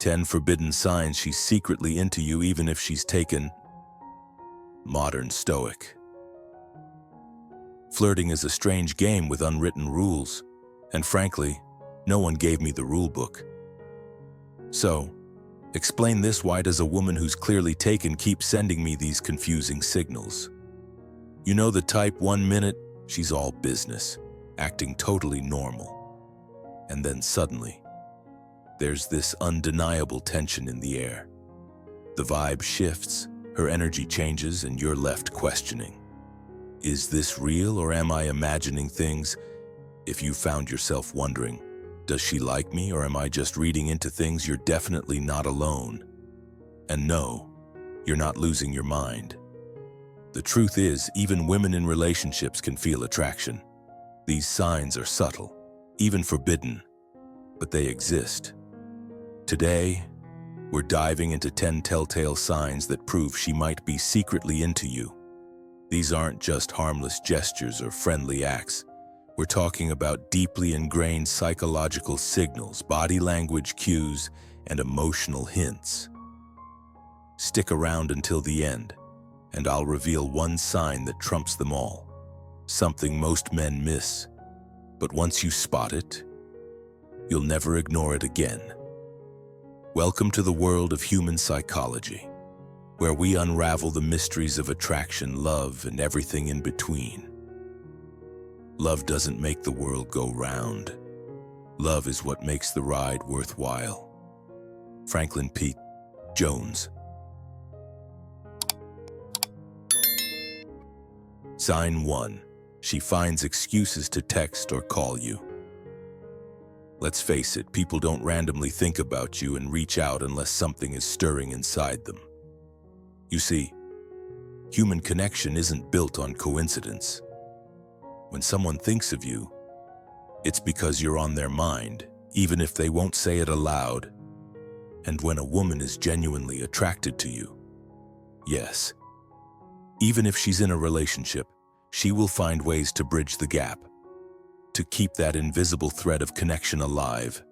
10 forbidden signs she's secretly into you even if she's taken. Modern Stoic. Flirting is a strange game with unwritten rules, and frankly, no one gave me the rule book. So, explain this: why does a woman who's clearly taken keep sending me these confusing signals? You know the type. 1 minute, she's all business, acting totally normal. And then suddenly, there's this undeniable tension in the air. The vibe shifts, her energy changes, and you're left questioning. Is this real, or am I imagining things? If you found yourself wondering, does she like me, or am I just reading into things, you're definitely not alone. And no, you're not losing your mind. The truth is, even women in relationships can feel attraction. These signs are subtle, even forbidden, but they exist. Today, we're diving into 10 telltale signs that prove she might be secretly into you. These aren't just harmless gestures or friendly acts. We're talking about deeply ingrained psychological signals, body language cues, and emotional hints. Stick around until the end, and I'll reveal one sign that trumps them all. Something most men miss, but once you spot it, you'll never ignore it again. Welcome to the world of human psychology, where we unravel the mysteries of attraction, love, and everything in between. Love doesn't make the world go round. Love is what makes the ride worthwhile. Franklin P. Jones. Sign 1. She finds excuses to text or call you. Let's face it, people don't randomly think about you and reach out unless something is stirring inside them. You see, human connection isn't built on coincidence. When someone thinks of you, it's because you're on their mind, even if they won't say it aloud. And when a woman is genuinely attracted to you, yes, even if she's in a relationship, she will find ways to bridge the gap, to keep that invisible thread of connection alive,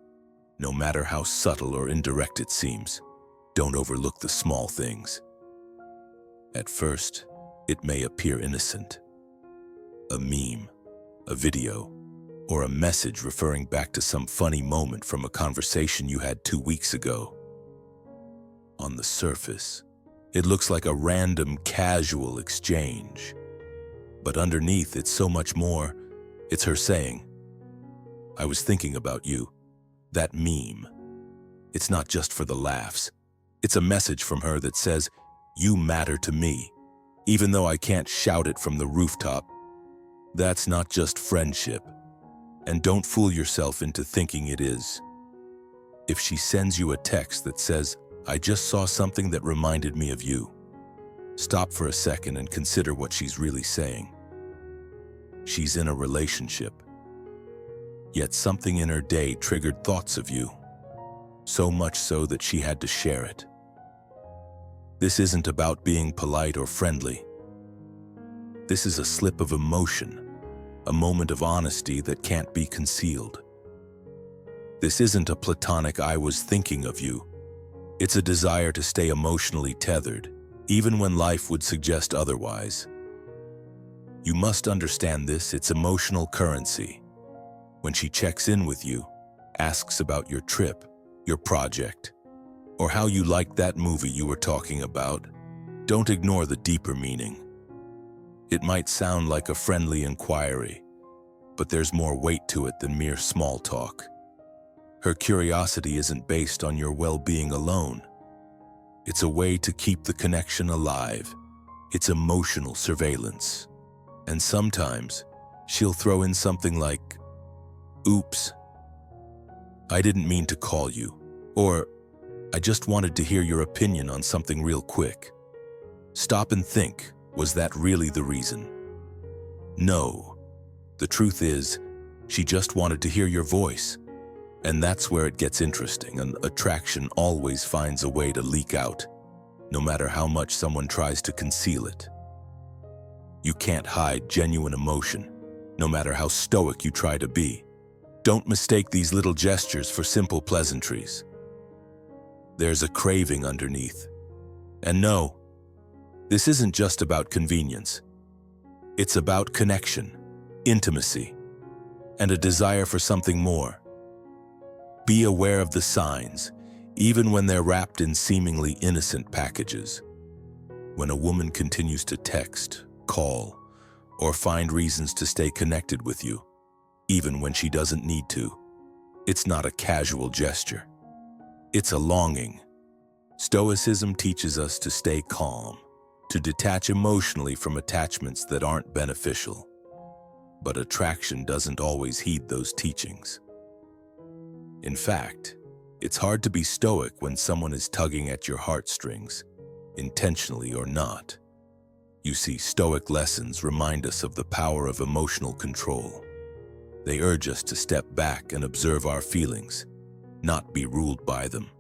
no matter how subtle or indirect it seems. Don't overlook the small things. At first, it may appear innocent. A meme, a video, or a message referring back to some funny moment from a conversation you had 2 weeks ago. On the surface, it looks like a random, casual exchange. But underneath, it's so much more. It's her saying, "I was thinking about you." That meme. It's not just for the laughs. It's a message from her that says, "You matter to me, even though I can't shout it from the rooftop." That's not just friendship. And don't fool yourself into thinking it is. If she sends you a text that says, "I just saw something that reminded me of you," stop for a second and consider what she's really saying. She's in a relationship, yet something in her day triggered thoughts of you, so much so that she had to share it. This isn't about being polite or friendly. This is a slip of emotion, a moment of honesty that can't be concealed. This isn't a platonic "I was thinking of you." It's a desire to stay emotionally tethered, even when life would suggest otherwise. You must understand this, it's emotional currency. When she checks in with you, asks about your trip, your project, or how you liked that movie you were talking about, don't ignore the deeper meaning. It might sound like a friendly inquiry, but there's more weight to it than mere small talk. Her curiosity isn't based on your well-being alone. It's a way to keep the connection alive. It's emotional surveillance. And sometimes, she'll throw in something like, "Oops, I didn't mean to call you," or "I just wanted to hear your opinion on something real quick." Stop and think, was that really the reason? No. The truth is, she just wanted to hear your voice. And that's where it gets interesting. An attraction always finds a way to leak out, no matter how much someone tries to conceal it. You can't hide genuine emotion, no matter how stoic you try to be. Don't mistake these little gestures for simple pleasantries. there's a craving underneath. And no, this isn't just about convenience. It's about connection, intimacy, and a desire for something more. Be aware of the signs, even when they're wrapped in seemingly innocent packages. When a woman continues to text, call, or find reasons to stay connected with you, even when she doesn't need to, it's not a casual gesture. It's a longing. Stoicism teaches us to stay calm, to detach emotionally from attachments that aren't beneficial. But attraction doesn't always heed those teachings. In fact, it's hard to be stoic when someone is tugging at your heartstrings, intentionally or not. You see, Stoic lessons remind us of the power of emotional control. They urge us to step back and observe our feelings, not be ruled by them.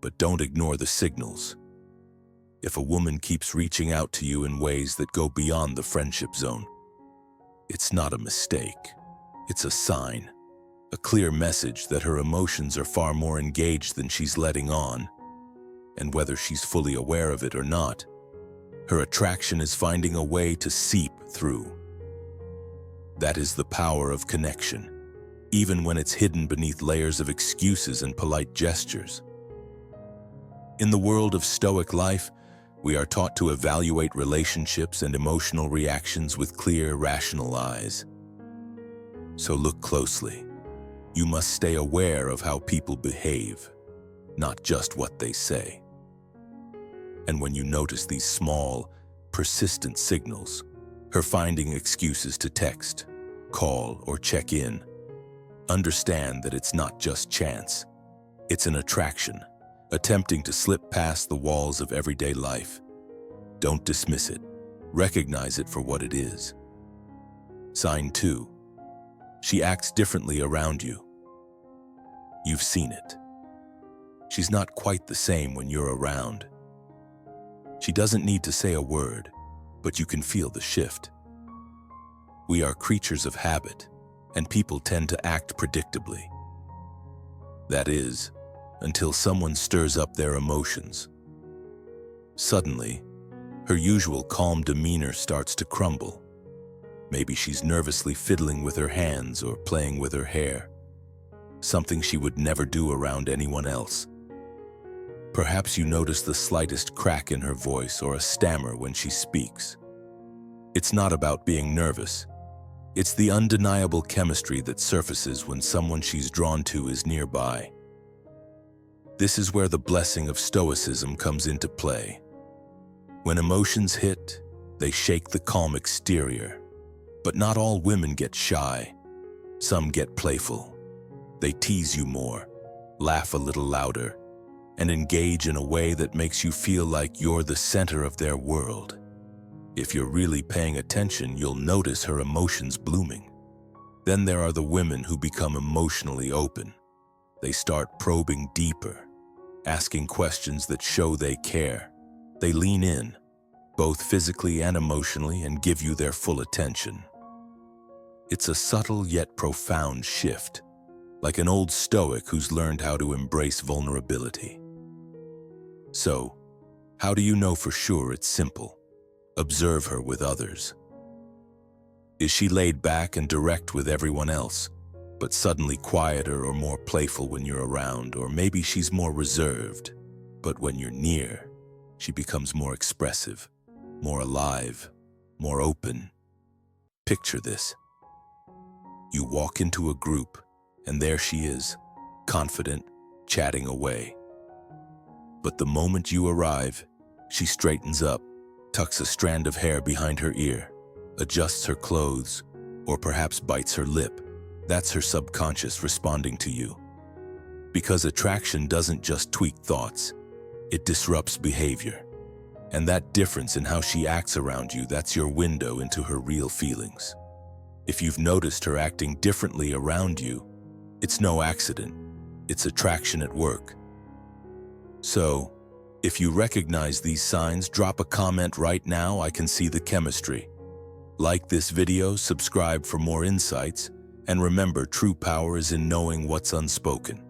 But don't ignore the signals. If a woman keeps reaching out to you in ways that go beyond the friendship zone, it's not a mistake. It's a sign, a clear message that her emotions are far more engaged than she's letting on. And whether she's fully aware of it or not, her attraction is finding a way to seep through. That is the power of connection, even when it's hidden beneath layers of excuses and polite gestures. In the world of Stoic life, we are taught to evaluate relationships and emotional reactions with clear, rational eyes. So look closely. You must stay aware of how people behave, not just what they say. And when you notice these small, persistent signals, her finding excuses to text, call, or check in, understand that it's not just chance. It's an attraction, attempting to slip past the walls of everyday life. Don't dismiss it. Recognize it for what it is. Sign 2. She acts differently around you. You've seen it. She's not quite the same when you're around. She doesn't need to say a word, but you can feel the shift. We are creatures of habit, and people tend to act predictably. That is, until someone stirs up their emotions. Suddenly, her usual calm demeanor starts to crumble. Maybe she's nervously fiddling with her hands or playing with her hair, something she would never do around anyone else. Perhaps you notice the slightest crack in her voice or a stammer when she speaks. It's not about being nervous. It's the undeniable chemistry that surfaces when someone she's drawn to is nearby. This is where the blessing of Stoicism comes into play. When emotions hit, they shake the calm exterior. But not all women get shy. Some get playful. They tease you more, laugh a little louder, and engage in a way that makes you feel like you're the center of their world. If you're really paying attention, you'll notice her emotions blooming. Then there are the women who become emotionally open. They start probing deeper, asking questions that show they care. They lean in, both physically and emotionally, and give you their full attention. It's a subtle yet profound shift, like an old Stoic who's learned how to embrace vulnerability. So, how do you know for sure it's simple? Observe her with others. Is she laid back and direct with everyone else, but suddenly quieter or more playful when you're around? Or maybe she's more reserved, but when you're near, she becomes more expressive, more alive, more open. Picture this. You walk into a group, and there she is, confident, chatting away. But the moment you arrive, she straightens up, tucks a strand of hair behind her ear, adjusts her clothes, or perhaps bites her lip. That's her subconscious responding to you. Because attraction doesn't just tweak thoughts, it disrupts behavior. And that difference in how she acts around you, that's your window into her real feelings. If you've noticed her acting differently around you, it's no accident. It's attraction at work. So, if you recognize these signs, drop a comment right now. I can see the chemistry. Like this video, subscribe for more insights, and remember, true power is in knowing what's unspoken.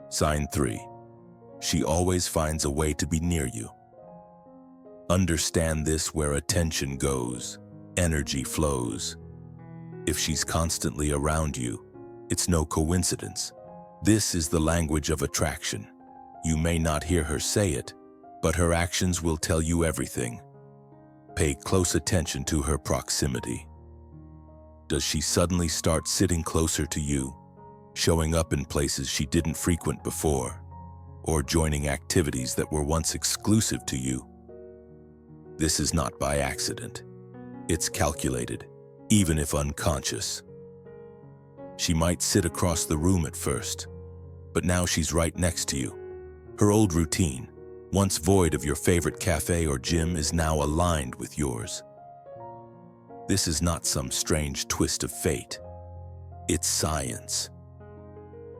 Sign 3. She always finds a way to be near you. Understand this: where attention goes, energy flows. If she's constantly around you, it's no coincidence. This is the language of attraction. You may not hear her say it, but her actions will tell you everything. Pay close attention to her proximity. Does she suddenly start sitting closer to you, showing up in places she didn't frequent before, or joining activities that were once exclusive to you? This is not by accident. It's calculated, even if unconscious. She might sit across the room at first, but now she's right next to you. Her old routine, once void of your favorite cafe or gym, is now aligned with yours. This is not some strange twist of fate. It's science.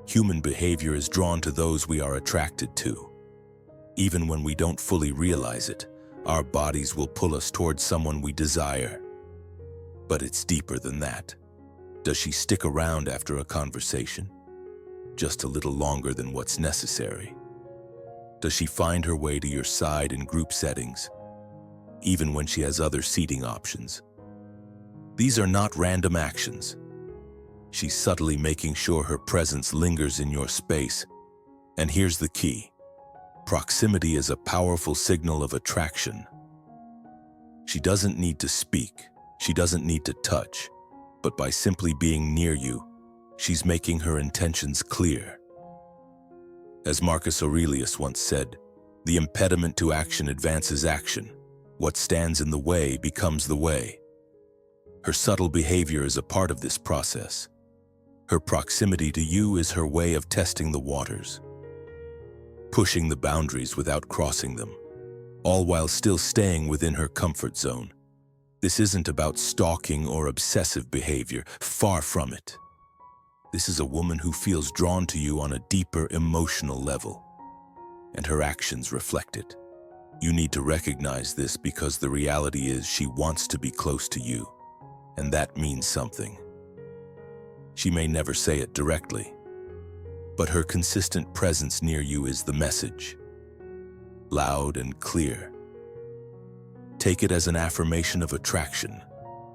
Human behavior is drawn to those we are attracted to. Even when we don't fully realize it, our bodies will pull us towards someone we desire. But it's deeper than that. Does she stick around after a conversation? Just a little longer than what's necessary? Does she find her way to your side in group settings, even when she has other seating options? These are not random actions. She's subtly making sure her presence lingers in your space. And here's the key. Proximity is a powerful signal of attraction. She doesn't need to speak. She doesn't need to touch. But by simply being near you, she's making her intentions clear. As Marcus Aurelius once said, the impediment to action advances action. What stands in the way becomes the way. Her subtle behavior is a part of this process. Her proximity to you is her way of testing the waters, pushing the boundaries without crossing them, all while still staying within her comfort zone. This isn't about stalking or obsessive behavior, far from it. This is a woman who feels drawn to you on a deeper emotional level, and her actions reflect it. You need to recognize this, because the reality is she wants to be close to you, and that means something. She may never say it directly, but her consistent presence near you is the message, loud and clear. Take it as an affirmation of attraction,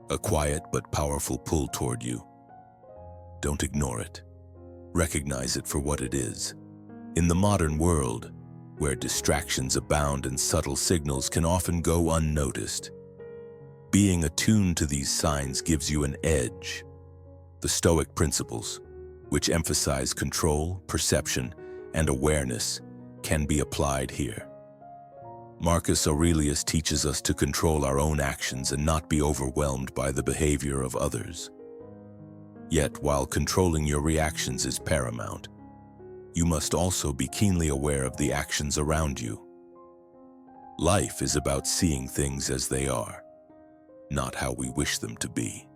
a quiet but powerful pull toward you. Don't ignore it. Recognize it for what it is. In the modern world, where distractions abound and subtle signals can often go unnoticed, being attuned to these signs gives you an edge. The Stoic principles, which emphasize control, perception, and awareness, can be applied here. Marcus Aurelius teaches us to control our own actions and not be overwhelmed by the behavior of others. Yet, while controlling your reactions is paramount, you must also be keenly aware of the actions around you. Life is about seeing things as they are, not how we wish them to be.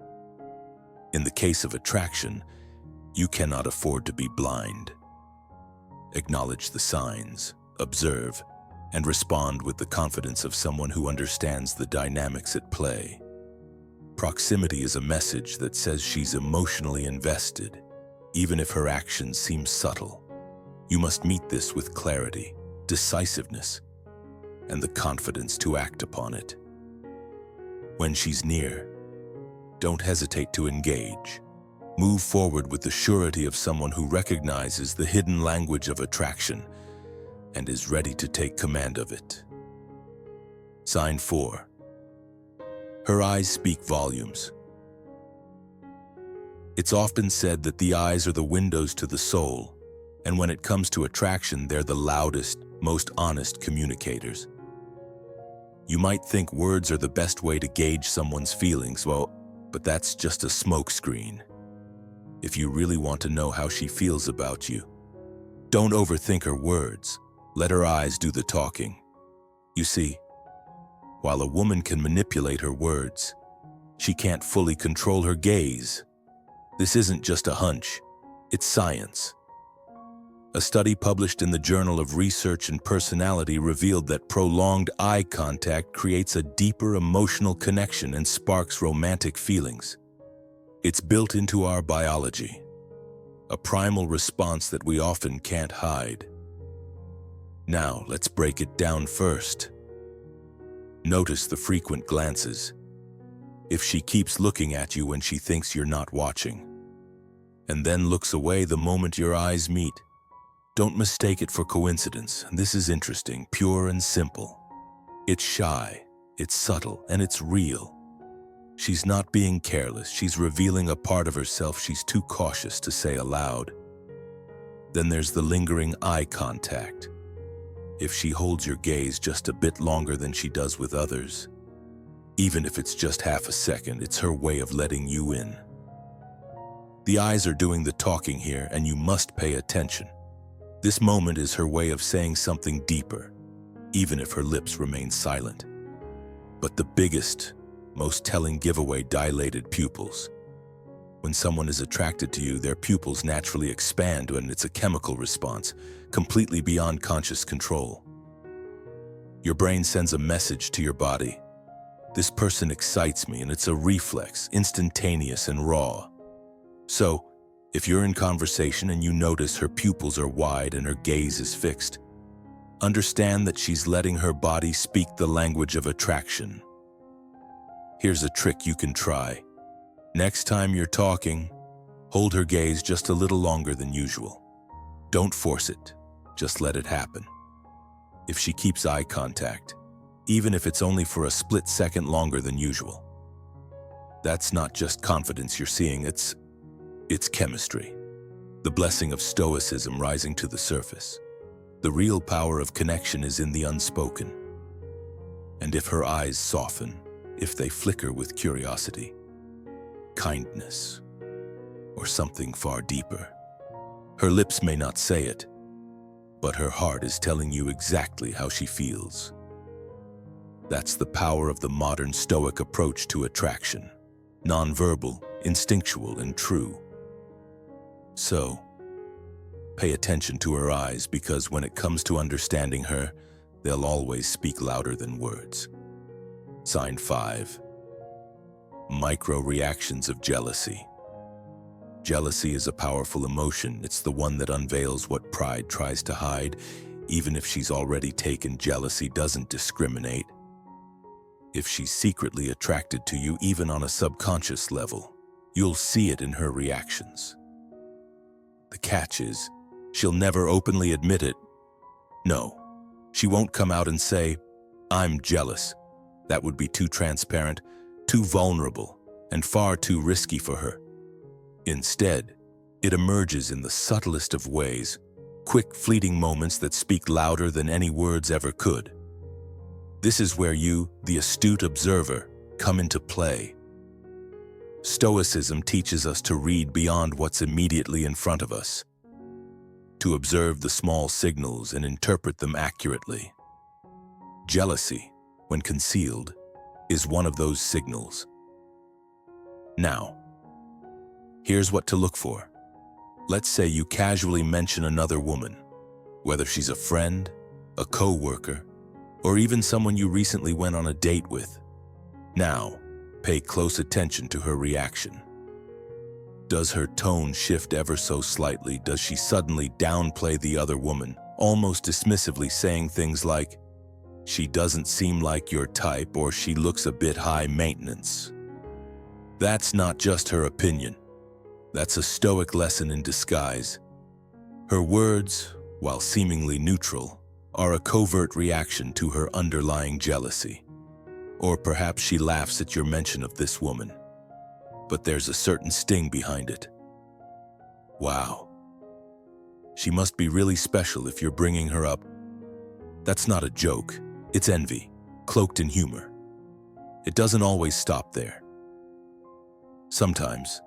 In the case of attraction, you cannot afford to be blind. Acknowledge the signs, observe, and respond with the confidence of someone who understands the dynamics at play. Proximity is a message that says she's emotionally invested, even if her actions seem subtle. You must meet this with clarity, decisiveness, and the confidence to act upon it. When she's near, don't hesitate to engage. Move forward with the surety of someone who recognizes the hidden language of attraction and is ready to take command of it. Sign 4. Her eyes speak volumes. It's often said that the eyes are the windows to the soul, and when it comes to attraction, they're the loudest, most honest communicators. You might think words are the best way to gauge someone's feelings, but that's just a smokescreen. If you really want to know how she feels about you, don't overthink her words. Let her eyes do the talking. You see, while a woman can manipulate her words, she can't fully control her gaze. This isn't just a hunch, it's science. A study published in the Journal of Research and Personality revealed that prolonged eye contact creates a deeper emotional connection and sparks romantic feelings. It's built into our biology, a primal response that we often can't hide. Now, let's break it down first. Notice the frequent glances. If she keeps looking at you when she thinks you're not watching, and then looks away the moment your eyes meet, don't mistake it for coincidence. This is interesting, pure and simple. It's shy, it's subtle, and it's real. She's not being careless. She's revealing a part of herself she's too cautious to say aloud. Then there's the lingering eye contact. If she holds your gaze just a bit longer than she does with others, even if it's just half a second, it's her way of letting you in. The eyes are doing the talking here, and you must pay attention. This moment is her way of saying something deeper, even if her lips remain silent. But the biggest, most telling giveaway: dilated pupils. When someone is attracted to you, their pupils naturally expand, and it's a chemical response, completely beyond conscious control. Your brain sends a message to your body. This person excites me, and it's a reflex, instantaneous and raw. So, if you're in conversation and you notice her pupils are wide and her gaze is fixed, understand that she's letting her body speak the language of attraction. Here's a trick you can try. Next time you're talking, hold her gaze just a little longer than usual. Don't force it, just let it happen. If she keeps eye contact, even if it's only for a split second longer than usual, that's not just confidence you're seeing, it's chemistry. The blessing of Stoicism rising to the surface. The real power of connection is in the unspoken. And if her eyes soften, if they flicker with curiosity, kindness, or something far deeper, her lips may not say it, but her heart is telling you exactly how she feels. That's the power of the modern Stoic approach to attraction. Nonverbal, instinctual, and true. So, pay attention to her eyes, because when it comes to understanding her, they'll always speak louder than words. Sign 5. Micro-reactions of jealousy. Jealousy is a powerful emotion. It's the one that unveils what pride tries to hide. Even if she's already taken, jealousy doesn't discriminate. If she's secretly attracted to you, even on a subconscious level, you'll see it in her reactions. The catch is, she'll never openly admit it. No, she won't come out and say, "I'm jealous." That would be too transparent, too vulnerable, and far too risky for her. Instead, it emerges in the subtlest of ways, quick, fleeting moments that speak louder than any words ever could. This is where you, the astute observer, come into play. Stoicism teaches us to read beyond what's immediately in front of us, to observe the small signals and interpret them accurately. Jealousy, when concealed, is one of those signals. Now, here's what to look for. Let's say you casually mention another woman, whether she's a friend, a co-worker, or even someone you recently went on a date with. Now, pay close attention to her reaction. Does her tone shift ever so slightly? Does she suddenly downplay the other woman, almost dismissively, saying things like, "She doesn't seem like your type," or "She looks a bit high maintenance"? That's not just her opinion. That's a Stoic lesson in disguise. Her words, while seemingly neutral, are a covert reaction to her underlying jealousy. Or perhaps she laughs at your mention of this woman, but there's a certain sting behind it. Wow, she must be really special if you're bringing her up. That's not a joke, it's envy, cloaked in humor. It doesn't always stop there. Sometimes,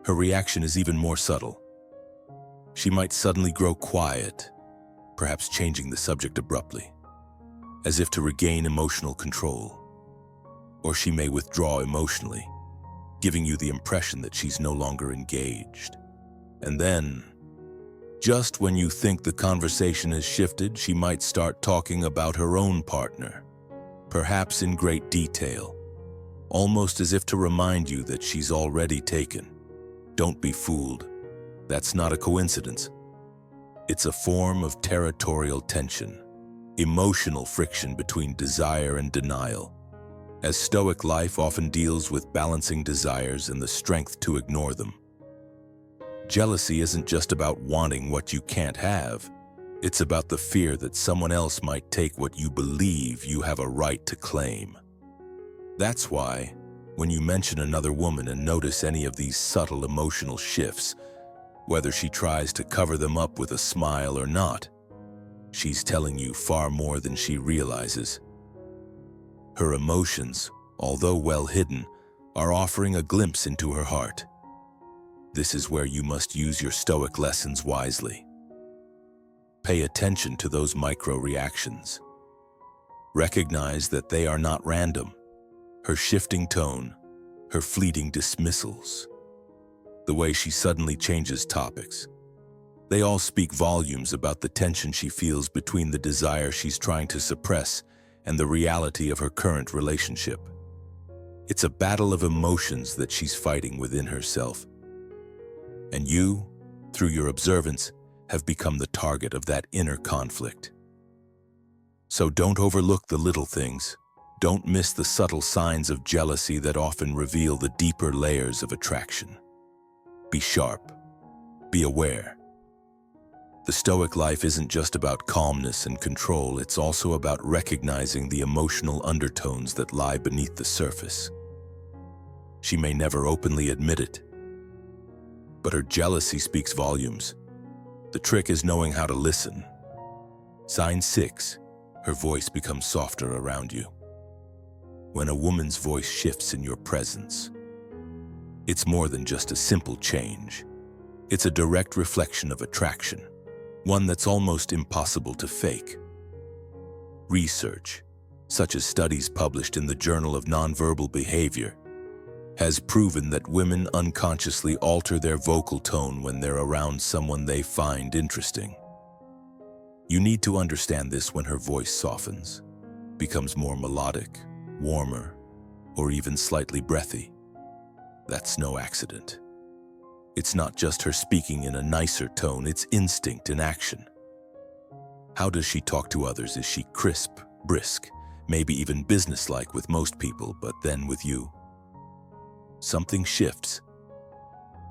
her reaction is even more subtle. She might suddenly grow quiet, perhaps changing the subject abruptly, as if to regain emotional control. Or she may withdraw emotionally, giving you the impression that she's no longer engaged. And then, just when you think the conversation has shifted, she might start talking about her own partner, perhaps in great detail, almost as if to remind you that she's already taken. Don't be fooled. That's not a coincidence. It's a form of territorial tension, emotional friction between desire and denial, as Stoic life often deals with balancing desires and the strength to ignore them. Jealousy isn't just about wanting what you can't have. It's about the fear that someone else might take what you believe you have a right to claim. That's why, when you mention another woman and notice any of these subtle emotional shifts, whether she tries to cover them up with a smile or not, she's telling you far more than she realizes. Her emotions, although well hidden, are offering a glimpse into her heart. This is where you must use your Stoic lessons wisely. Pay attention to those micro-reactions. Recognize that they are not random. Her shifting tone, her fleeting dismissals, the way she suddenly changes topics. They all speak volumes about the tension she feels between the desire she's trying to suppress and the reality of her current relationship. It's a battle of emotions that she's fighting within herself. And you, through your observance, have become the target of that inner conflict. So don't overlook the little things. Don't miss the subtle signs of jealousy that often reveal the deeper layers of attraction. Be sharp. Be aware. The Stoic life isn't just about calmness and control, it's also about recognizing the emotional undertones that lie beneath the surface. She may never openly admit it, but her jealousy speaks volumes. The trick is knowing how to listen. Sign 6, her voice becomes softer around you. When a woman's voice shifts in your presence, it's more than just a simple change. It's a direct reflection of attraction, one that's almost impossible to fake. Research, such as studies published in the Journal of Nonverbal Behavior, has proven that women unconsciously alter their vocal tone when they're around someone they find interesting. You need to understand this when her voice softens, becomes more melodic, warmer, or even slightly breathy. That's no accident. It's not just her speaking in a nicer tone, it's instinct in action. How does she talk to others? Is she crisp, brisk, maybe even businesslike with most people, but then with you? Something shifts.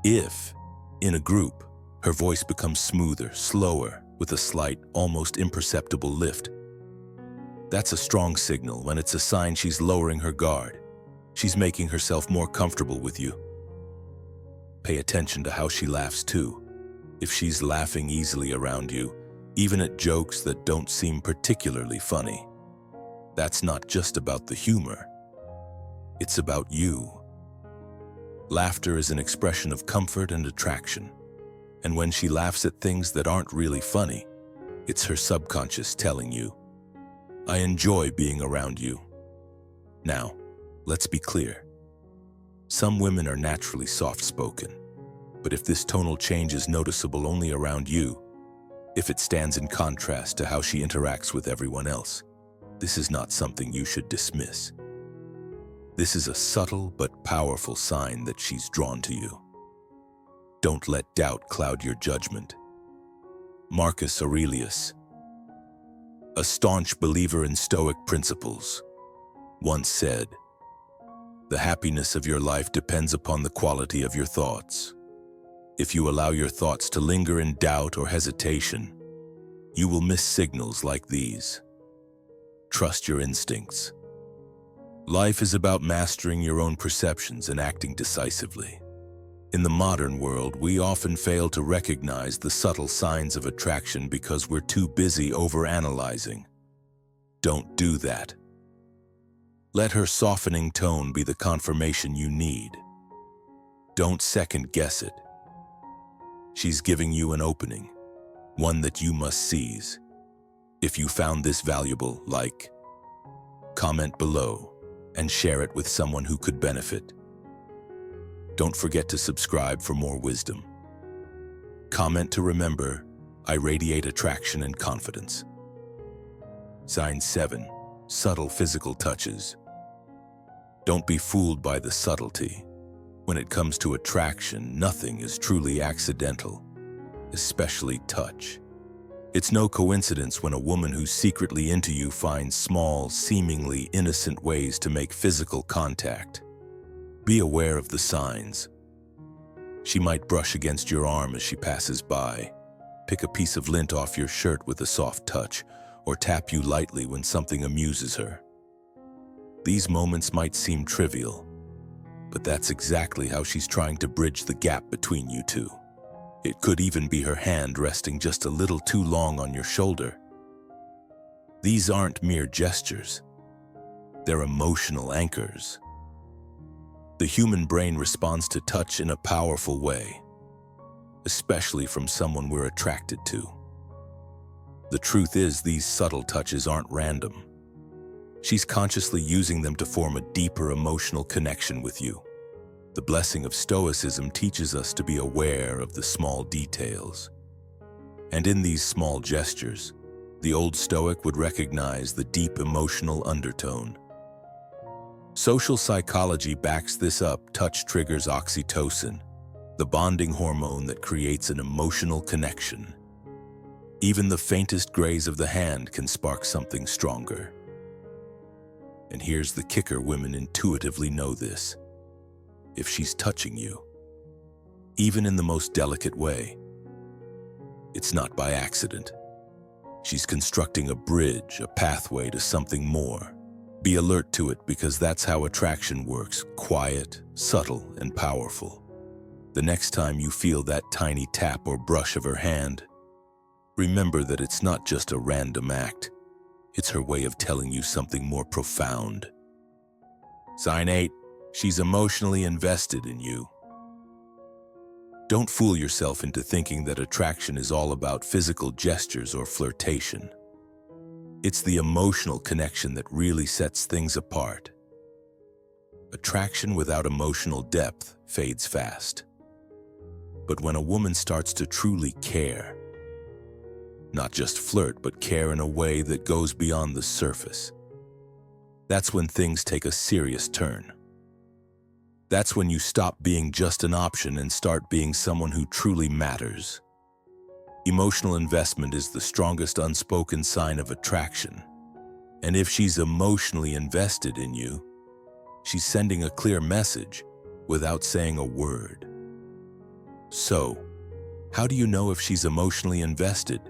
If, in a group, her voice becomes smoother, slower, with a slight, almost imperceptible lift, that's a strong signal, and it's a sign she's lowering her guard. She's making herself more comfortable with you. Pay attention to how she laughs too. If she's laughing easily around you, even at jokes that don't seem particularly funny, that's not just about the humor. It's about you. Laughter is an expression of comfort and attraction. And when she laughs at things that aren't really funny, it's her subconscious telling you, I enjoy being around you. Now, let's be clear. Some women are naturally soft-spoken, but if this tonal change is noticeable only around you, if it stands in contrast to how she interacts with everyone else, this is not something you should dismiss. This is a subtle but powerful sign that she's drawn to you. Don't let doubt cloud your judgment. Marcus Aurelius, a staunch believer in Stoic principles, once said, "The happiness of your life depends upon the quality of your thoughts. If you allow your thoughts to linger in doubt or hesitation, you will miss signals like these. Trust your instincts. Life is about mastering your own perceptions and acting decisively. In the modern world, we often fail to recognize the subtle signs of attraction because we're too busy overanalyzing. Don't do that. Let her softening tone be the confirmation you need. Don't second-guess it. She's giving you an opening, one that you must seize. If you found this valuable, like, comment below, and share it with someone who could benefit. Don't forget to subscribe for more wisdom. Comment to remember, I radiate attraction and confidence. Sign 7, subtle physical touches. Don't be fooled by the subtlety. When it comes to attraction, nothing is truly accidental, especially touch. It's no coincidence when a woman who's secretly into you finds small, seemingly innocent ways to make physical contact. Be aware of the signs. She might brush against your arm as she passes by, pick a piece of lint off your shirt with a soft touch, or tap you lightly when something amuses her. These moments might seem trivial, but that's exactly how she's trying to bridge the gap between you two. It could even be her hand resting just a little too long on your shoulder. These aren't mere gestures. They're emotional anchors. The human brain responds to touch in a powerful way, especially from someone we're attracted to. The truth is, these subtle touches aren't random. She's consciously using them to form a deeper emotional connection with you. The blessing of Stoicism teaches us to be aware of the small details. And in these small gestures, the old Stoic would recognize the deep emotional undertone. Social psychology backs this up. Touch triggers oxytocin, the bonding hormone that creates an emotional connection. Even the faintest graze of the hand can spark something stronger. And here's the kicker: women intuitively know this. If she's touching you, even in the most delicate way, it's not by accident. She's constructing a bridge, a pathway to something more. Be alert to it, because that's how attraction works: quiet, subtle, and powerful. The next time you feel that tiny tap or brush of her hand, remember that it's not just a random act. It's her way of telling you something more profound. Sign 8. She's emotionally invested in you. Don't fool yourself into thinking that attraction is all about physical gestures or flirtation. It's the emotional connection that really sets things apart. Attraction without emotional depth fades fast. But when a woman starts to truly care, not just flirt, but care in a way that goes beyond the surface, that's when things take a serious turn. That's when you stop being just an option and start being someone who truly matters. Emotional investment is the strongest unspoken sign of attraction. And if she's emotionally invested in you, she's sending a clear message without saying a word. So, how do you know if she's emotionally invested?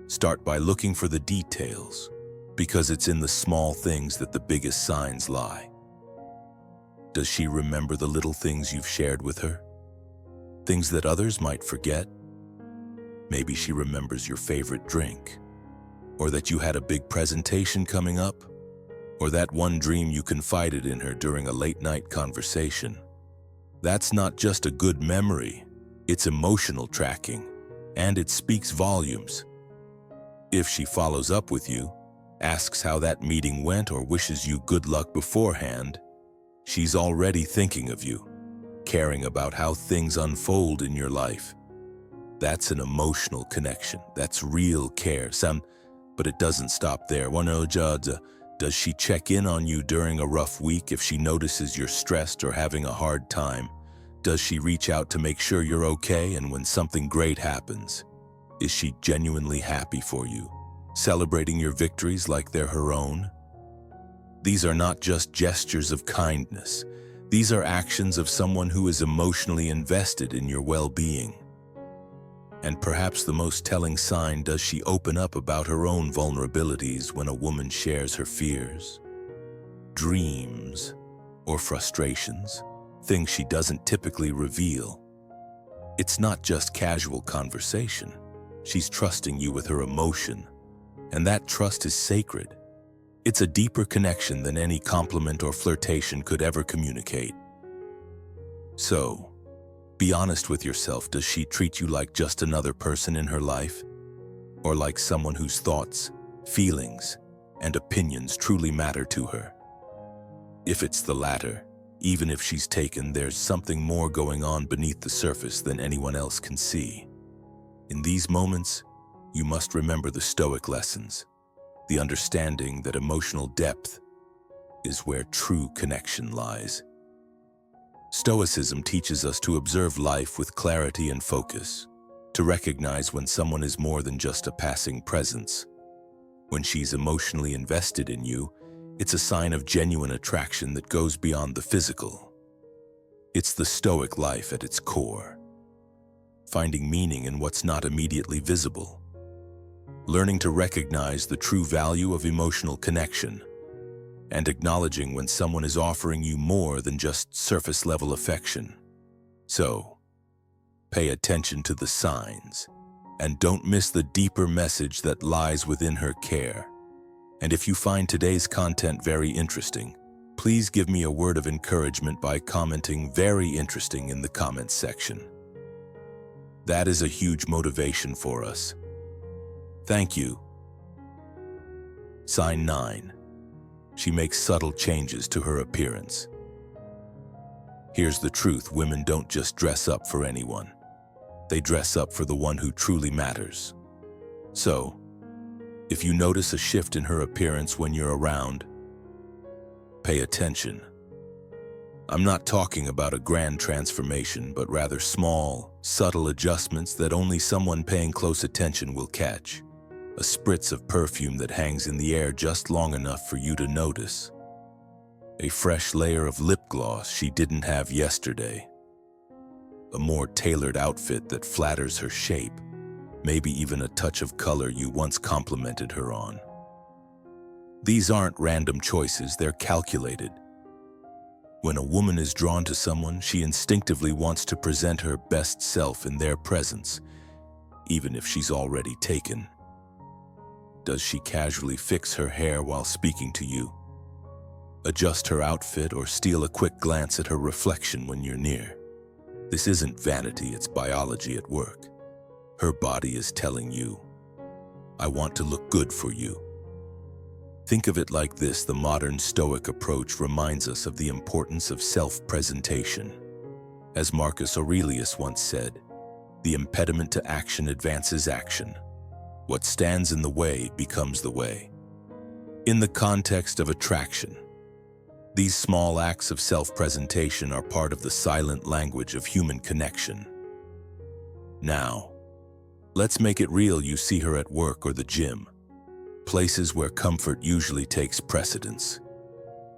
Start by looking for the details, because it's in the small things that the biggest signs lie. Does she remember the little things you've shared with her? Things that others might forget? Maybe she remembers your favorite drink, or that you had a big presentation coming up, or that one dream you confided in her during a late-night conversation. That's not just a good memory, it's emotional tracking, and it speaks volumes. If she follows up with you, asks how that meeting went, or wishes you good luck beforehand, she's already thinking of you, caring about how things unfold in your life. That's an emotional connection. That's real care. But it doesn't stop there. Does she check in on you during a rough week if she notices you're stressed or having a hard time? Does she reach out to make sure you're okay? And when something great happens, is she genuinely happy for you, celebrating your victories like they're her own? These are not just gestures of kindness. These are actions of someone who is emotionally invested in your well-being. And perhaps the most telling sign: does she open up about her own vulnerabilities when a woman shares her fears, dreams, or frustrations, things she doesn't typically reveal? It's not just casual conversation. She's trusting you with her emotion, and that trust is sacred. It's a deeper connection than any compliment or flirtation could ever communicate. So, be honest with yourself. Does she treat you like just another person in her life? Or like someone whose thoughts, feelings, and opinions truly matter to her? If it's the latter, even if she's taken, there's something more going on beneath the surface than anyone else can see. In these moments, you must remember the Stoic lessons, the understanding that emotional depth is where true connection lies. Stoicism teaches us to observe life with clarity and focus, to recognize when someone is more than just a passing presence. When she's emotionally invested in you, it's a sign of genuine attraction that goes beyond the physical. It's the Stoic life at its core, finding meaning in what's not immediately visible, learning to recognize the true value of emotional connection, and acknowledging when someone is offering you more than just surface-level affection. So, pay attention to the signs, and don't miss the deeper message that lies within her care. And if you find today's content very interesting, please give me a word of encouragement by commenting "very interesting" in the comments section. That is a huge motivation for us. Thank you. Sign 9. She makes subtle changes to her appearance. Here's the truth: women don't just dress up for anyone. They dress up for the one who truly matters. So, if you notice a shift in her appearance when you're around, pay attention. I'm not talking about a grand transformation, but rather small, subtle adjustments that only someone paying close attention will catch. A spritz of perfume that hangs in the air just long enough for you to notice. A fresh layer of lip gloss she didn't have yesterday. A more tailored outfit that flatters her shape. Maybe even a touch of color you once complimented her on. These aren't random choices, they're calculated. When a woman is drawn to someone, she instinctively wants to present her best self in their presence, even if she's already taken. Does she casually fix her hair while speaking to you? Adjust her outfit or steal a quick glance at her reflection when you're near? This isn't vanity, it's biology at work. Her body is telling you, "I want to look good for you." Think of it like this: the modern Stoic approach reminds us of the importance of self-presentation. As Marcus Aurelius once said, "The impediment to action advances action. What stands in the way becomes the way." In the context of attraction, these small acts of self-presentation are part of the silent language of human connection. Now, let's make it real. You see her at work or the gym, places where comfort usually takes precedence.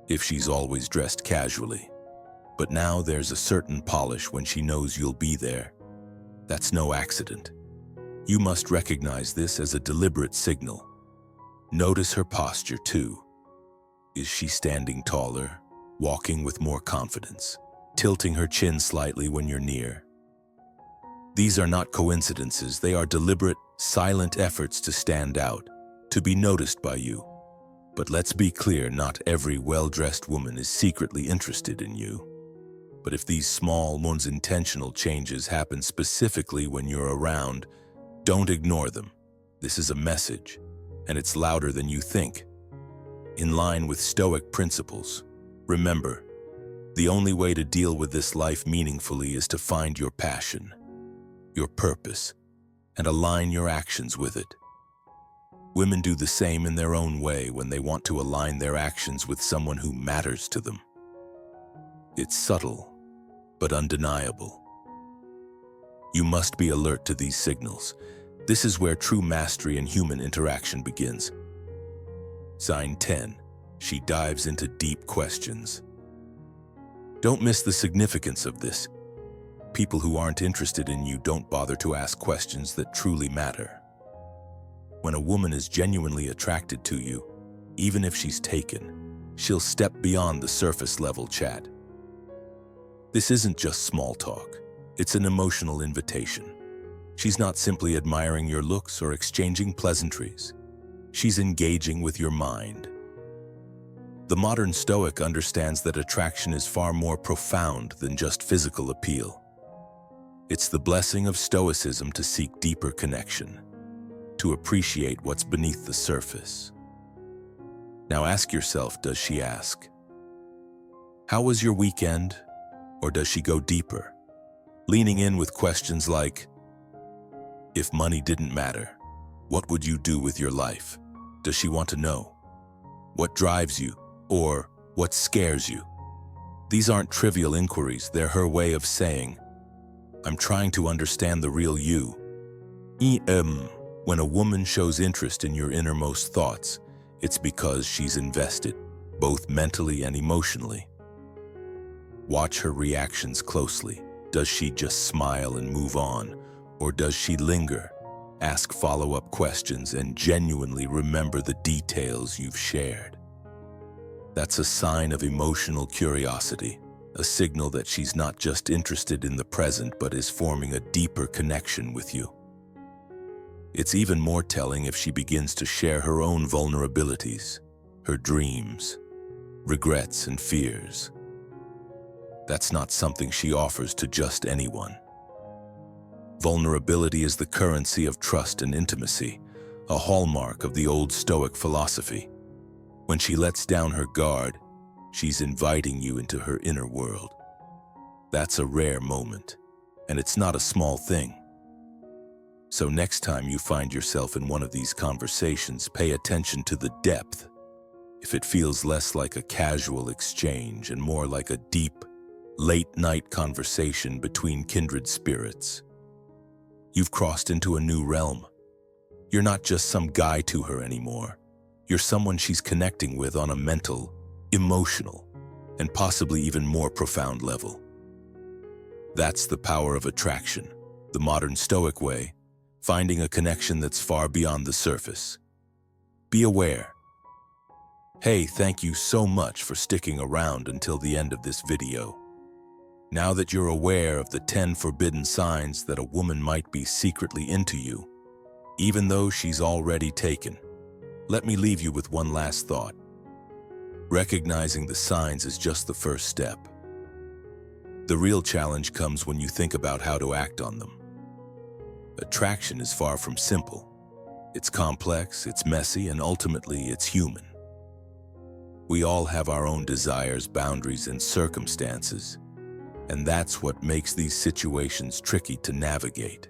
If she's always dressed casually, but now there's a certain polish when she knows you'll be there. That's no accident. You must recognize this as a deliberate signal. Notice her posture too. Is she standing taller, walking with more confidence, tilting her chin slightly when you're near? These are not coincidences, they are deliberate, silent efforts to stand out, to be noticed by you. But let's be clear, not every well-dressed woman is secretly interested in you. But if these small, intentional changes happen specifically when you're around, don't ignore them. This is a message, and it's louder than you think. In line with Stoic principles, remember, the only way to deal with this life meaningfully is to find your passion, your purpose, and align your actions with it. Women do the same in their own way when they want to align their actions with someone who matters to them. It's subtle, but undeniable. You must be alert to these signals. This is where true mastery in human interaction begins. Sign 10. She dives into deep questions. Don't miss the significance of this. People who aren't interested in you don't bother to ask questions that truly matter. When a woman is genuinely attracted to you, even if she's taken, she'll step beyond the surface-level chat. This isn't just small talk. It's an emotional invitation. She's not simply admiring your looks or exchanging pleasantries. She's engaging with your mind. The modern Stoic understands that attraction is far more profound than just physical appeal. It's the blessing of Stoicism to seek deeper connection, to appreciate what's beneath the surface. Now ask yourself, does she ask, "How was your weekend?" Or does she go deeper, leaning in with questions like, "If money didn't matter, what would you do with your life?" Does she want to know what drives you or what scares you? These aren't trivial inquiries, they're her way of saying, "I'm trying to understand the real you, When a woman shows interest in your innermost thoughts, it's because she's invested, both mentally and emotionally. Watch her reactions closely. Does she just smile and move on, or does she linger, ask follow-up questions, and genuinely remember the details you've shared? That's a sign of emotional curiosity, a signal that she's not just interested in the present but is forming a deeper connection with you. It's even more telling if she begins to share her own vulnerabilities, her dreams, regrets, and fears. That's not something she offers to just anyone. Vulnerability is the currency of trust and intimacy, a hallmark of the old Stoic philosophy. When she lets down her guard, she's inviting you into her inner world. That's a rare moment, and it's not a small thing. So next time you find yourself in one of these conversations, pay attention to the depth. If it feels less like a casual exchange and more like a deep, late-night conversation between kindred spirits, you've crossed into a new realm. You're not just some guy to her anymore. You're someone she's connecting with on a mental, emotional, and possibly even more profound level. That's the power of attraction, the modern Stoic way, finding a connection that's far beyond the surface. Be aware. Hey, thank you so much for sticking around until the end of this video. Now that you're aware of the 10 forbidden signs that a woman might be secretly into you, even though she's already taken, let me leave you with one last thought. Recognizing the signs is just the first step. The real challenge comes when you think about how to act on them. Attraction is far from simple. It's complex, it's messy, and ultimately it's human. We all have our own desires, boundaries, and circumstances, and that's what makes these situations tricky to navigate.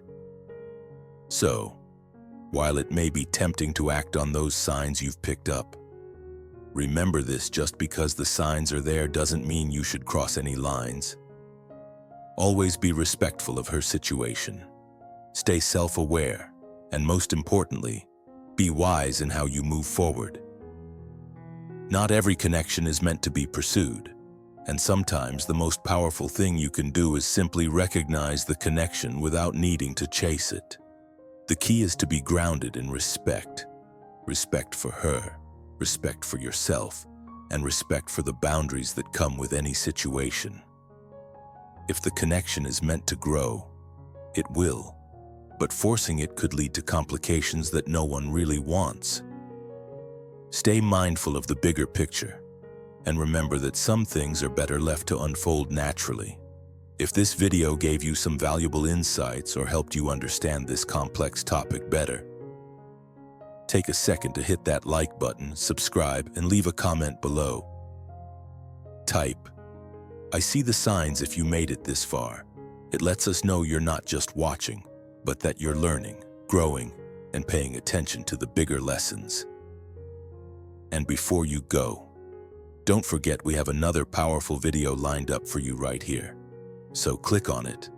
So, while it may be tempting to act on those signs you've picked up, remember this: just because the signs are there doesn't mean you should cross any lines. Always be respectful of her situation. Stay self-aware, and most importantly, be wise in how you move forward. Not every connection is meant to be pursued, and sometimes the most powerful thing you can do is simply recognize the connection without needing to chase it. The key is to be grounded in respect. Respect for her, respect for yourself, and respect for the boundaries that come with any situation. If the connection is meant to grow, it will. But forcing it could lead to complications that no one really wants. Stay mindful of the bigger picture, and remember that some things are better left to unfold naturally. If this video gave you some valuable insights or helped you understand this complex topic better, take a second to hit that like button, subscribe, and leave a comment below. Type, "I see the signs" if you made it this far. It lets us know you're not just watching, but that you're learning, growing, and paying attention to the bigger lessons. And before you go, don't forget we have another powerful video lined up for you right here. So click on it,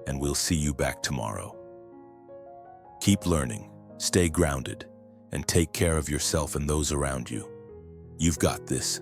and we'll see you back tomorrow. Keep learning, stay grounded, and take care of yourself and those around you. You've got this.